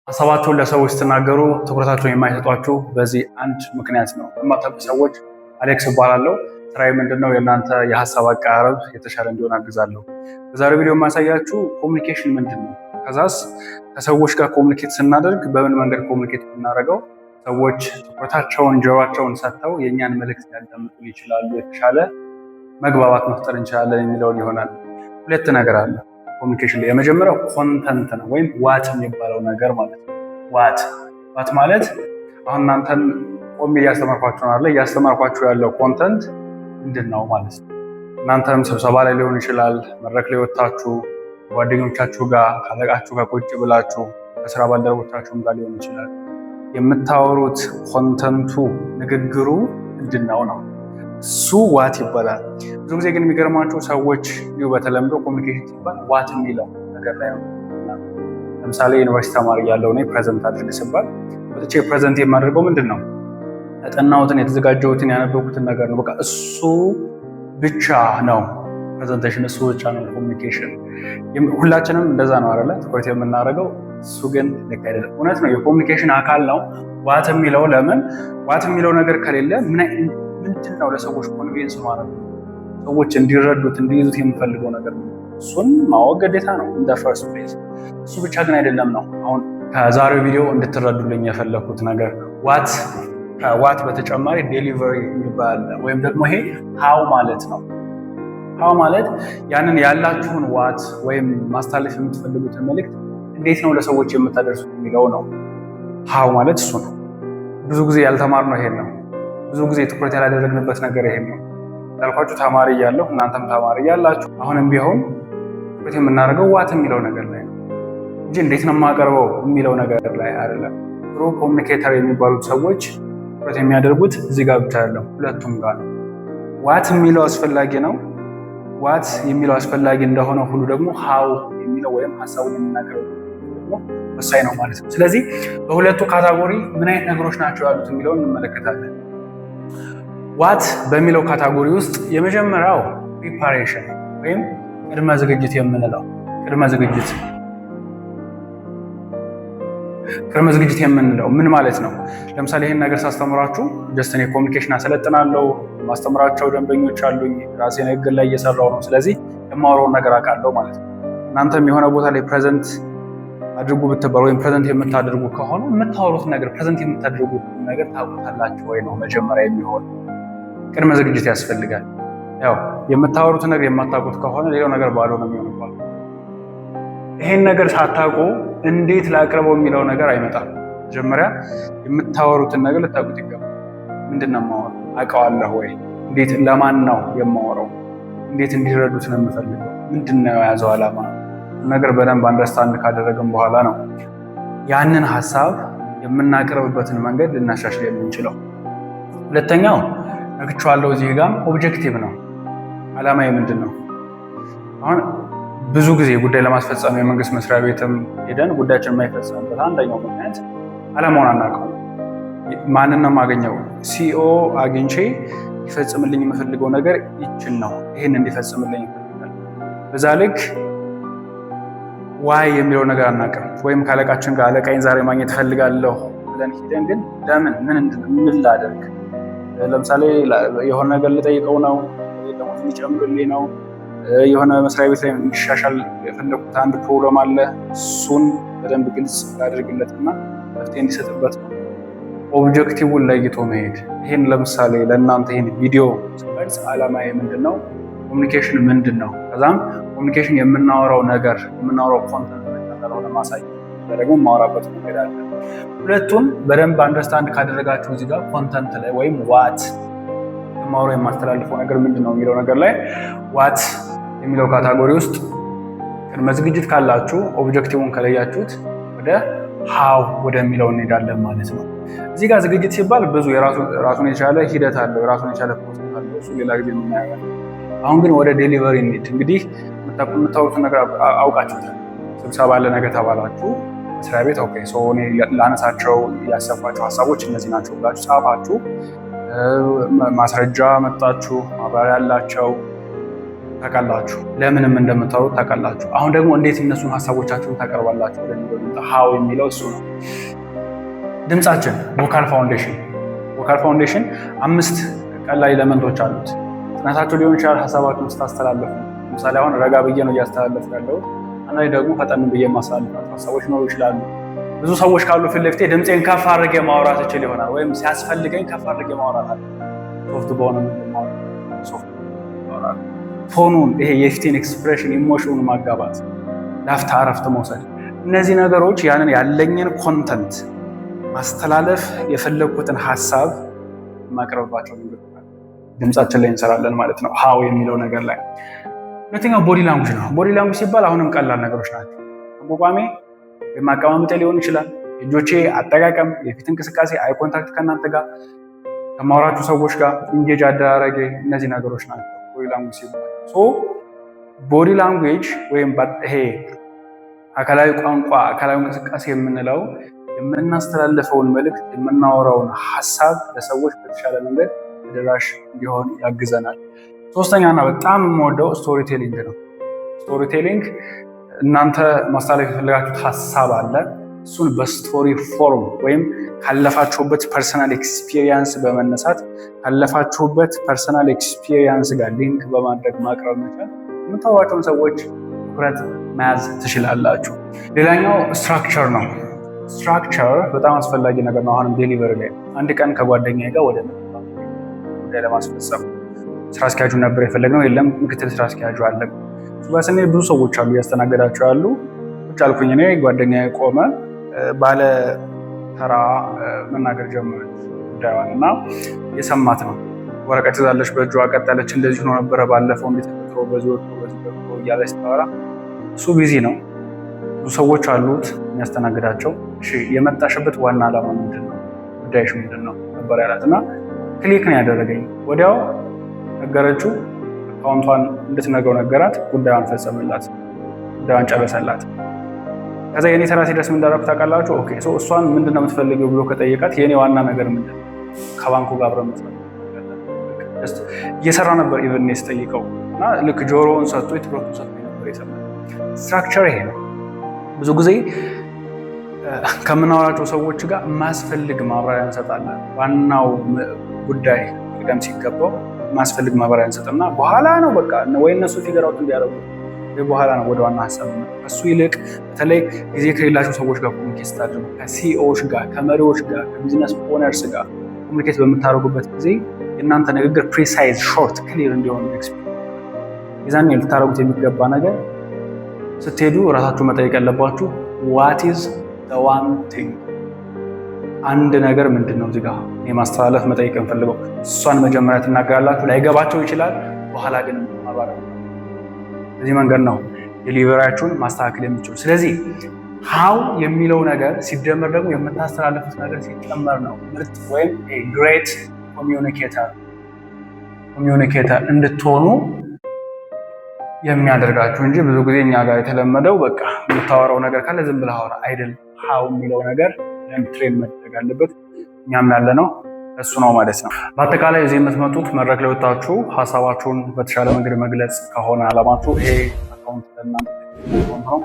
ሀሳባቸውን ለሰዎች ስትናገሩ ትኩረታቸውን የማይሰጧችሁ በዚህ አንድ ምክንያት ነው። የማታውቁ ሰዎች አሌክስ እባላለሁ። ስራዬ ምንድነው? የእናንተ የሀሳብ አቀራረብ የተሻለ እንዲሆን አግዛለሁ። በዛሬው ቪዲዮ የማሳያችሁ ኮሚኒኬሽን ምንድን ነው፣ ከዛስ ከሰዎች ጋር ኮሚኒኬት ስናደርግ በምን መንገድ ኮሚኒኬት ብናደርገው ሰዎች ትኩረታቸውን ጆሯቸውን ሰጥተው የእኛን መልእክት ሊያዳምጡን ይችላሉ፣ የተሻለ መግባባት መፍጠር እንችላለን የሚለውን ይሆናል። ሁለት ነገር አለ ኮሚኒኬሽን ላይ። የመጀመሪያው ኮንተንት ነው ወይም ዋት የሚባለው ነገር ማለት ነው። ዋት ማለት አሁን እናንተን ቆሜ እያስተማርኳችሁ ነው አይደል? እያስተማርኳችሁ ያለው ኮንተንት ምንድን ነው ማለት ነው። እናንተም ስብሰባ ላይ ሊሆን ይችላል፣ መድረክ ላይ ወጥታችሁ ጓደኞቻችሁ ጋር ካለቃችሁ ጋር ቁጭ ብላችሁ ከስራ ባልደረቦቻችሁም ጋር ሊሆን ይችላል። የምታወሩት ኮንተንቱ ንግግሩ ምንድን ነው ነው እሱ ዋት ይባላል። ብዙ ጊዜ ግን የሚገርማቸው ሰዎች እንዲሁ በተለምዶ ኮሚኒኬሽን ሲባል ዋት የሚለው ነገር ላይ ነው። ለምሳሌ ዩኒቨርሲቲ ተማሪ ያለው እኔ ፕሬዘንት አድርግ ሲባል ወጥቼ ፕሬዘንት የማደርገው ምንድን ነው? ያጠናሁትን የተዘጋጀሁትን ያነበብኩትን ነገር ነው። በቃ እሱ ብቻ ነው ፕሬዘንቴሽን፣ እሱ ብቻ ነው ኮሚኒኬሽን። ሁላችንም እንደዛ ነው አይደለ? ትኩረት የምናደርገው እሱ ግን ልክ አይደለም። እውነት ነው የኮሚኒኬሽን አካል ነው ዋት የሚለው። ለምን ዋት የሚለው ነገር ከሌለ ምንድን ነው ለሰዎች ኮንቪንስ ማድረግ ነው፣ ሰዎች እንዲረዱት እንዲይዙት የምፈልገው ነገር ነው። እሱን ማወቅ ግዴታ ነው እንደ ፈርስት ፕሌስ። እሱ ብቻ ግን አይደለም ነው አሁን ከዛሬው ቪዲዮ እንድትረዱልኝ የፈለኩት ነገር። ከዋት በተጨማሪ ዴሊቨሪ የሚባል ወይም ደግሞ ይሄ ሃው ማለት ነው። ሃው ማለት ያንን ያላችሁን ዋት ወይም ማስተላለፍ የምትፈልጉትን መልእክት እንዴት ነው ለሰዎች የምታደርሱት የሚለው ነው። ሃው ማለት እሱ ነው። ብዙ ጊዜ ያልተማርነው ይሄን ነው። ብዙ ጊዜ ትኩረት ያላደረግንበት ነገር ይሄን ነው። እንዳልኳችሁ ተማሪ እያለሁ እናንተም ተማሪ እያላችሁ አሁንም ቢሆን ትኩረት የምናደርገው ዋት የሚለው ነገር ላይ ነው እንጂ እንዴት ነው የማቀርበው የሚለው ነገር ላይ አይደለም። ጥሩ ኮሚኒኬተር የሚባሉት ሰዎች ትኩረት የሚያደርጉት እዚህ ጋር ብቻ አይደለም፣ ሁለቱም ጋር ነው። ዋት የሚለው አስፈላጊ ነው። ዋት የሚለው አስፈላጊ እንደሆነ ሁሉ ደግሞ ሃው የሚለው ወይም ሀሳቡን የምናቀርበው ደግሞ ወሳኝ ነው ማለት ነው። ስለዚህ በሁለቱ ካታጎሪ ምን አይነት ነገሮች ናቸው ያሉት የሚለውን እንመለከታለን። ዋት በሚለው ካታጎሪ ውስጥ የመጀመሪያው ፕሪፓሬሽን ወይም ቅድመ ዝግጅት የምንለው ቅድመ ዝግጅት የምንለው ምን ማለት ነው? ለምሳሌ ይህን ነገር ሳስተምራችሁ ጀስት እኔ ኮሚኒኬሽን አሰለጥናለሁ፣ ማስተምራቸው ደንበኞች አሉኝ፣ ራሴን እግር ላይ እየሰራው ነው። ስለዚህ የማወራውን ነገር አውቃለሁ ማለት ነው። እናንተም የሆነ ቦታ ላይ ፕሬዘንት አድርጉ ብትባሉ ወይም ፕሬዘንት የምታደርጉ ከሆነ የምታወሩት ነገር ፕሬዘንት የምታደርጉት ነገር ታውቁታላችሁ ወይ ነው መጀመሪያ የሚሆን። ቅድመ ዝግጅት ያስፈልጋል። ያው የምታወሩት ነገር የማታውቁት ከሆነ ሌላው ነገር ባዶ ነው የሚሆንባችሁ። ይሄን ነገር ሳታውቁ እንዴት ላቅርበው የሚለው ነገር አይመጣም። መጀመሪያ የምታወሩትን ነገር ልታውቁት ይገባል። ምንድን ነው የማወራው? አውቀዋለሁ ወይ? እንዴት? ለማን ነው የማወራው? እንዴት እንዲረዱት ነው የምፈልገው? ምንድን ነው የያዘው ዓላማ? ነገር በደንብ አንደርስታንድ ካደረግን በኋላ ነው ያንን ሀሳብ የምናቀርብበትን መንገድ ልናሻሽል የምንችለው። ሁለተኛው ነግቼዋለሁ፣ እዚህ ጋር ኦብጀክቲቭ ነው። ዓላማዬ ምንድን ነው? አሁን ብዙ ጊዜ ጉዳይ ለማስፈጸም የመንግስት መስሪያ ቤትም ሄደን ጉዳያችን የማይፈጸምበት አንደኛው ምክንያት ዓላማውን አናውቀው። ማንን ነው የማገኘው? ሲኦ አግኝቼ ይፈጽምልኝ የምፈልገው ነገር ይችን ነው፣ ይህን እንዲፈጽምልኝ ይፈልጋል። በዛ ልክ ዋይ የሚለው ነገር አናውቅም። ወይም ከአለቃችን ጋር አለቃይን ዛሬ ማግኘት እፈልጋለሁ ብለን ሄደን ግን ለምን ምን ላደርግ? ለምሳሌ የሆነ ነገር ልጠይቀው ነው፣ ደሞዝ እንዲጨምርልኝ ነው፣ የሆነ መስሪያ ቤት ላይ እንዲሻሻል የፈለኩት አንድ ፕሮግራም አለ። እሱን በደንብ ግልጽ ላደርግለትና መፍትሄ እንዲሰጥበት ነው። ኦብጀክቲቭን ለይቶ መሄድ። ይህን ለምሳሌ ለእናንተ ይህን ቪዲዮ ስቀርጽ ዓላማዬ ምንድን ነው? ኮሚኒኬሽን ምንድን ነው? ከዛም ኮሚኒኬሽን የምናወራው ነገር የምናወራው ኮንተንት ነገረው ማሳየት ደግሞ ማወራበት መንገድ አለ። ሁለቱን በደንብ አንደርስታንድ ካደረጋችሁ እዚህ ጋር ኮንተንት ላይ ወይም ዋት የማወራው የማስተላልፈው ነገር ምንድን ነው የሚለው ነገር ላይ ዋት የሚለው ካታጎሪ ውስጥ ቅድመ ዝግጅት ካላችሁ ኦብጀክቲቭን ከለያችሁት ወደ ሃው ወደሚለው እንሄዳለን ማለት ነው። እዚህ ጋር ዝግጅት ሲባል ብዙ ራሱን የቻለ ሂደት አለው፣ ራሱን የቻለ ፕሮሰስ አለው። እሱ ሌላ ጊዜ የምናየው። አሁን ግን ወደ ዴሊቨሪ እንሂድ። እንግዲህ የምታወሩትን ነገር አውቃችሁታል። ስብሰባ አለ ነገ ተባላችሁ መስሪያ ቤት። ኦኬ ሶ እኔ ላነሳቸው ያሰብኳቸው ሀሳቦች እነዚህ ናቸው ብላችሁ ጻፋችሁ። ማስረጃ መጣችሁ፣ ማብራሪያ ያላቸው ታውቃላችሁ፣ ለምንም እንደምታወሩት ታውቃላችሁ። አሁን ደግሞ እንዴት እነሱን ሀሳቦቻችሁን ታቀርባላችሁ ሃው የሚለው እሱ ነው። ድምጻችን ቮካል ፋውንዴሽን 5 ቀላል ኤሌመንቶች አሉት። ጥናታችሁ ሊሆን ይችላል ሀሳባችሁን ስታስተላለፉ። ለምሳሌ አሁን ረጋ ብዬ ነው እያስተላለፍኩ ያለው፣ አንዳንዴ ደግሞ ፈጠን ብዬ የማስተላለፋቸው ሀሳቦች ኖሩ ይችላሉ። ብዙ ሰዎች ካሉ ፊት ለፊቴ ድምፄን ከፍ አድርጌ ማውራት እችል ይሆናል፣ ወይም ሲያስፈልገኝ ከፍ አድርጌ ማውራት አለ። ሶፍት በሆነ ማውራት፣ ቶኑን፣ ይሄ የፊቴን ኤክስፕሬሽን ኢሞሽኑን ማጋባት፣ ላፍታ እረፍት መውሰድ፣ እነዚህ ነገሮች ያንን ያለኝን ኮንተንት ማስተላለፍ የፈለግኩትን ሀሳብ የማቀርብባቸው መንገዶች ድምጻችን ላይ እንሰራለን ማለት ነው። ሃው የሚለው ነገር ላይ ሁለተኛው ቦዲ ላንጉጅ ነው። ቦዲ ላንጉጅ ሲባል አሁንም ቀላል ነገሮች ናቸው። አቋቋሜ ወይም አቀማመጤ ሊሆን ይችላል፣ እጆቼ አጠቃቀም፣ የፊት እንቅስቃሴ፣ አይ ኮንታክት ከእናንተ ጋር ከማውራችሁ ሰዎች ጋር ኢንጌጅ አደራረጌ፣ እነዚህ ነገሮች ናቸው ቦዲ ላንጉጅ ሲባል። ቦዲ ላንጉጅ ወይም ይሄ አካላዊ ቋንቋ፣ አካላዊ እንቅስቃሴ የምንለው የምናስተላልፈውን መልእክት የምናወራውን ሀሳብ ለሰዎች በተሻለ መንገድ ተደራሽ እንዲሆን ያግዘናል። ሶስተኛና በጣም የምወደው ስቶሪ ቴሊንግ ነው። ስቶሪ ቴሊንግ እናንተ ማስተላለፍ የፈለጋችሁት ሀሳብ አለ። እሱን በስቶሪ ፎርም ወይም ካለፋችሁበት ፐርሰናል ኤክስፒሪየንስ በመነሳት ካለፋችሁበት ፐርሰናል ኤክስፒሪየንስ ጋር ሊንክ በማድረግ ማቅረብ መቻል የምታወሯቸውን ሰዎች ትኩረት መያዝ ትችላላችሁ። ሌላኛው ስትራክቸር ነው። ስትራክቸር በጣም አስፈላጊ ነገር ነው። አሁንም ዴሊቨሪ ላይ አንድ ቀን ከጓደኛዬ ጋር ወደ ጉዳይ ለማስፈጸም ስራ አስኪያጁ ነበር የፈለግነው፣ የለም ምክትል ስራ አስኪያጁ አለ። ስንሄድ ብዙ ሰዎች አሉ እያስተናገዳቸው ያሉ። ቁጭ አልኩኝ እኔ፣ ጓደኛዬ ቆመ፣ ባለ ተራ መናገር ጀመረች ጉዳዩን እና የሰማት ነው። ወረቀት ይዛለች በእጇ፣ ቀጠለች። እንደዚህ ሆኖ ነበረ ባለፈው እንዴት ተፈጥሮ በዚህ ወጥቶ በዚህ ገብቶ እያለች ስታወራ፣ እሱ ቢዚ ነው፣ ብዙ ሰዎች አሉት የሚያስተናግዳቸው። እሺ የመጣሽበት ዋና ዓላማ ምንድን ነው? ጉዳይሽ ምንድን ነው ነበር ያላት እና ክሊክ ነው ያደረገኝ። ወዲያው ነገረችው፣ አካውንቷን እንድትነግረው ነገራት፣ ጉዳዩን ፈጸመላት፣ ጉዳዩን ጨረሰላት። ከዛ የኔ ተራ ሲደርስ ምን እንዳደረኩ ታውቃላችሁ? ኦኬ እሷን ምንድነው የምትፈልገው ብሎ ከጠየቃት የኔ ዋና ነገር ምንድን ነው? ከባንኩ ጋር አብረን እየሰራ ነበር ኢቨን ስጠይቀው እና ልክ ጆሮውን ሰጥቶ ትኩረቱን ሰጥቶ ነበር የሰማው። ስትራክቸር ይሄ ነው። ብዙ ጊዜ ከምናወራቸው ሰዎች ጋር የማያስፈልግ ማብራሪያ እንሰጣለን። ዋናው ጉዳይ ቅደም ሲገባው የማያስፈልግ ማብራሪያ እንሰጥና በኋላ ነው በቃ ወይ እነሱ ፊገር አውት እንዲያደርጉ ወይ በኋላ ነው ወደ ዋና ሀሳብ ነው። ከሱ ይልቅ በተለይ ጊዜ ከሌላቸው ሰዎች ጋር ኮሚኒኬት ስታደርጉ፣ ከሲኢኦዎች ጋር፣ ከመሪዎች ጋር፣ ከቢዝነስ ኦነርስ ጋር ኮሚኒኬት በምታደርጉበት ጊዜ የእናንተ ንግግር ፕሪሳይዝ፣ ሾርት፣ ክሊር እንዲሆን የዛኔ ልታደርጉት የሚገባ ነገር ስትሄዱ እራሳችሁ መጠየቅ ያለባችሁ ዋት ኢዝ ዘ ዋን ቲንግ፣ አንድ ነገር ምንድን ነው እዚህ ጋር የማስተላለፍ መጠየቅ እንፈልገው። እሷን መጀመሪያ ትናገራላችሁ፣ ላይገባቸው ይችላል። በኋላ ግን ማባረር። በዚህ መንገድ ነው ዴሊቨሪያችሁን ማስተካከል የምትችሉ። ስለዚህ ሃው የሚለው ነገር ሲደመር ደግሞ የምታስተላልፉት ነገር ሲጨመር ነው ምርጥ ወይም ግሬት ኮሚዩኒኬተር እንድትሆኑ የሚያደርጋችሁ እንጂ ብዙ ጊዜ እኛ ጋር የተለመደው በቃ የምታወራው ነገር ካለ ዝም ብለህ አውራ አይደል። ሃው የሚለው ነገር ትሬን መደረግ አለበት። እኛም ያለ ነው እሱ ነው ማለት ነው። በአጠቃላይ እዚህ የምትመጡት መድረክ ላይ ወጣችሁ ሀሳባችሁን በተሻለ መንገድ መግለጽ ከሆነ አላማችሁ ይሄ አካውንት ለእናንተ ነው።